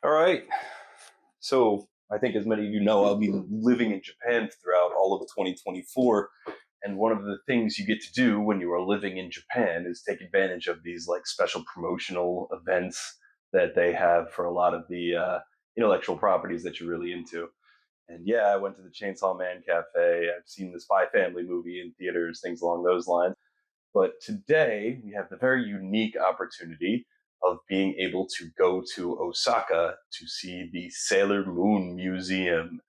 All right. So I think, as many of you know, I'll be living in Japan throughout all of 2024. And one of the things you get to do when you are living in Japan is take advantage of these like special promotional events that they have for a lot of the intellectual properties that you're really into. And yeah, I went to the Chainsaw Man Cafe. I've seen the Spy Family movie in theaters, things along those lines. But today we have the very unique opportunity of being able to go to Osaka to see the Sailor Moon Museum.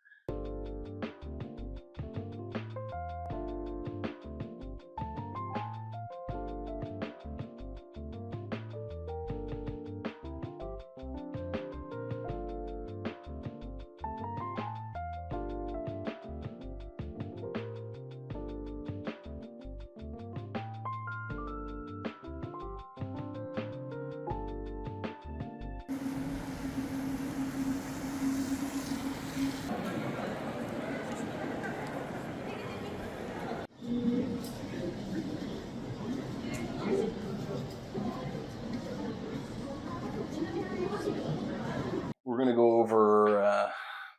We're going to go over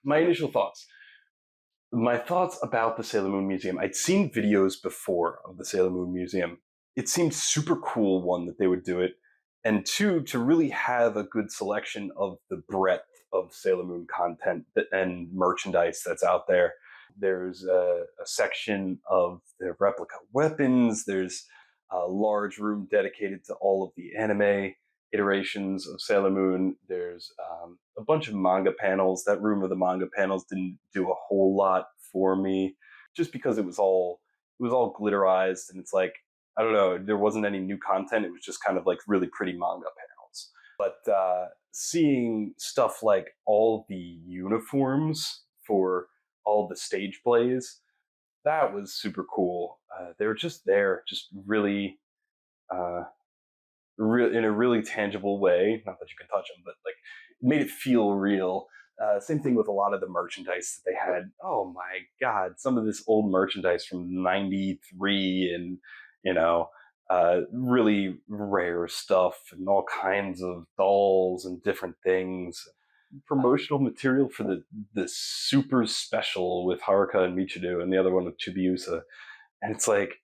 my initial thoughts. My thoughts about the Sailor Moon Museum. I'd seen videos before of the Sailor Moon Museum. It seemed super cool, one, that they would do it, and two, to really have a good selection of the breadth of Sailor Moon content and merchandise that's out there. There's a section of the replica weapons. There's a large room dedicated to all of the anime iterations of Sailor Moon. There's a bunch of manga panels. That room of the manga panels didn't do a whole lot for me, just because it was all glitterized, and it's like, I don't know, there wasn't any new content. It was just kind of like really pretty manga panels. But seeing stuff like all the uniforms for all the stage plays, that was super cool. They were just there, just really uh, in a really tangible way. Not that you can touch them, but like it made it feel real. Same thing with a lot of the merchandise that they had. Oh my god, some of this old merchandise from '93, and you know, really rare stuff, and all kinds of dolls and different things. Promotional material for the super special with Haruka and Michiru, and the other one with Chibiusa, and it's like,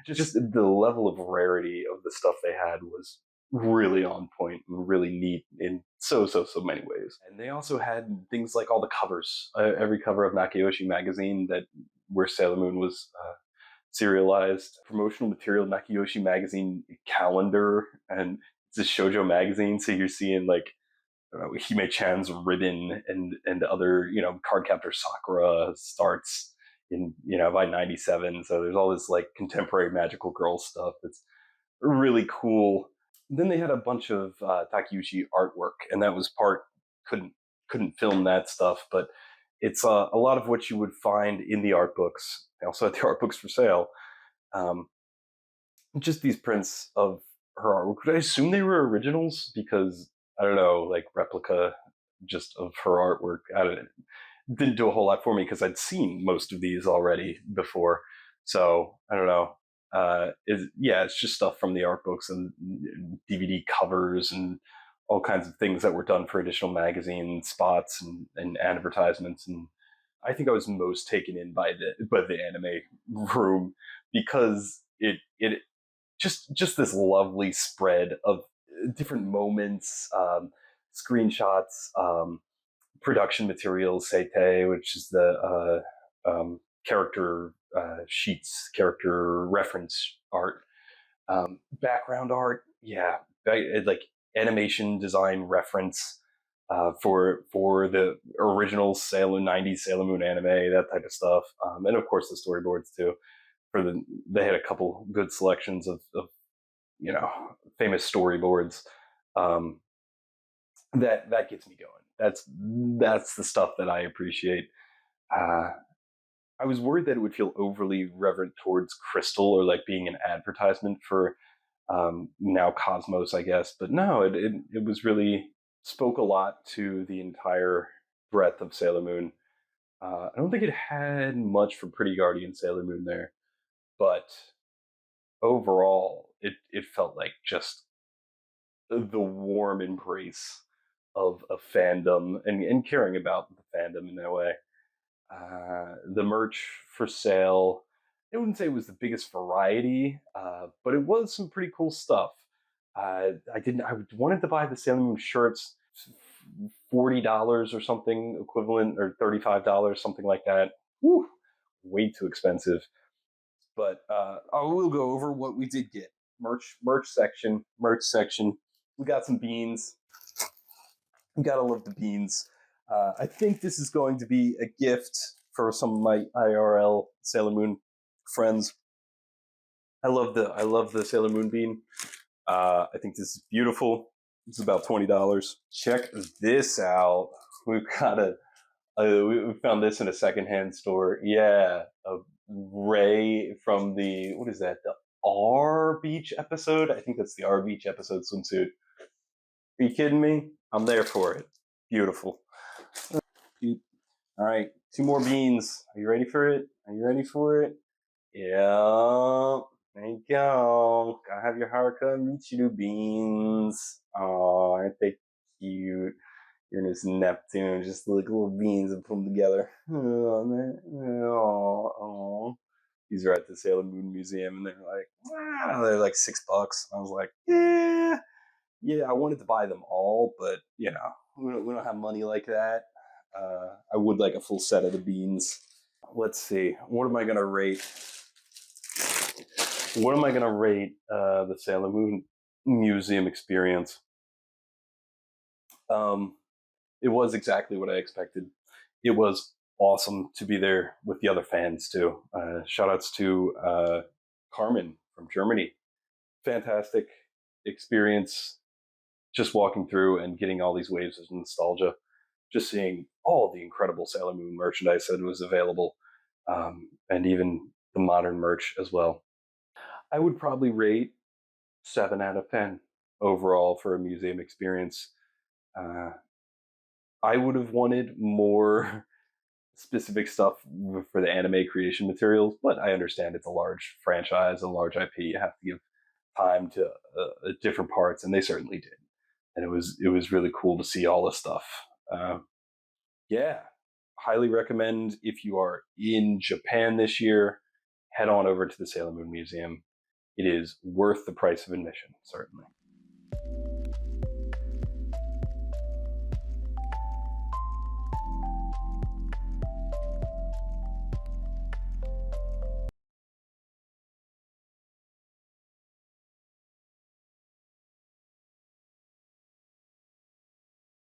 just the level of rarity of the stuff they had was really on point and really neat in so many ways. And they also had things like all the covers, every cover of Nakayoshi magazine that where Sailor Moon was serialized, promotional material, Nakayoshi magazine calendar, and it's a shojo magazine, so you're seeing like Hime-chan's ribbon and other, Cardcaptor Sakura starts in, by '97. So there's all this like contemporary magical girl stuff that's really cool. Then they had a bunch of Takeuchi artwork, and that was part couldn't film that stuff, but it's a lot of what you would find in the art books. They also had the art books for sale. Um, just these prints of her artwork. Would I assume they were originals? Because I don't know, like replica just of her artwork. I don't, didn't do a whole lot for me because I'd seen most of these already before. So I don't know. It's just stuff from the art books and DVD covers and all kinds of things that were done for additional magazine spots and advertisements. And I think I was most taken in by the anime room because it just this lovely spread of different moments, screenshots, production materials, seitei, which is the character sheets, character reference art, background art, yeah, like animation design reference for the original '90s Sailor Moon anime, that type of stuff, and of course the storyboards too. They had a couple good selections of famous storyboards. Um, that gets me going. That's the stuff that I appreciate. Uh, I was worried that it would feel overly reverent towards Crystal, or like being an advertisement for now Cosmos, I guess. But no, it was really spoke a lot to the entire breadth of Sailor Moon. I don't think it had much for Pretty Guardian Sailor Moon there, but overall, it felt like just the warm embrace of a fandom and caring about the fandom in that way. The merch for sale, I wouldn't say it was the biggest variety, but it was some pretty cool stuff. I didn't. I wanted to buy the Sailor Moon shirts, $40 or something equivalent, or $35, something like that. Whew, way too expensive. But I will go over what we did get. Merch section. We got some beans. You gotta love the beans. I think this is going to be a gift for some of my IRL Sailor Moon friends. I love the Sailor Moon bean. I think this is beautiful. It's about $20. Check this out. We've got we found this in a secondhand store. Yeah, a Ray from the, what is that? The R Beach episode. I think that's the R Beach episode swimsuit. Are you kidding me? I'm there for it. Beautiful. All right, 2 more beans. Are you ready for it? Are you ready for it? Yeah. There you go. Gotta have your Haruka Michiru beans. Oh, aren't they cute? Uranus and Neptune, just like little beans and put them together. Oh, man. Oh. These are at the Sailor Moon Museum, and they're like $6. I was like, yeah, I wanted to buy them all, but you know, we don't have money like that. I would like a full set of the beans. Let's see, what am I gonna rate? What am I gonna rate the Sailor Moon Museum experience? It was exactly what I expected. It was awesome to be there with the other fans too. Shout outs to Carmen from Germany. Fantastic experience, just walking through and getting all these waves of nostalgia, just seeing all the incredible Sailor Moon merchandise that was available, and even the modern merch as well. I would probably rate 7 out of 10 overall for a museum experience. Uh, I would have wanted more specific stuff for the anime creation materials, but I understand it's a large franchise, a large IP. You have to give time to different parts, and they certainly did. And it was really cool to see all this stuff. Yeah, highly recommend if you are in Japan this year, head on over to the Sailor Moon Museum. It is worth the price of admission, certainly.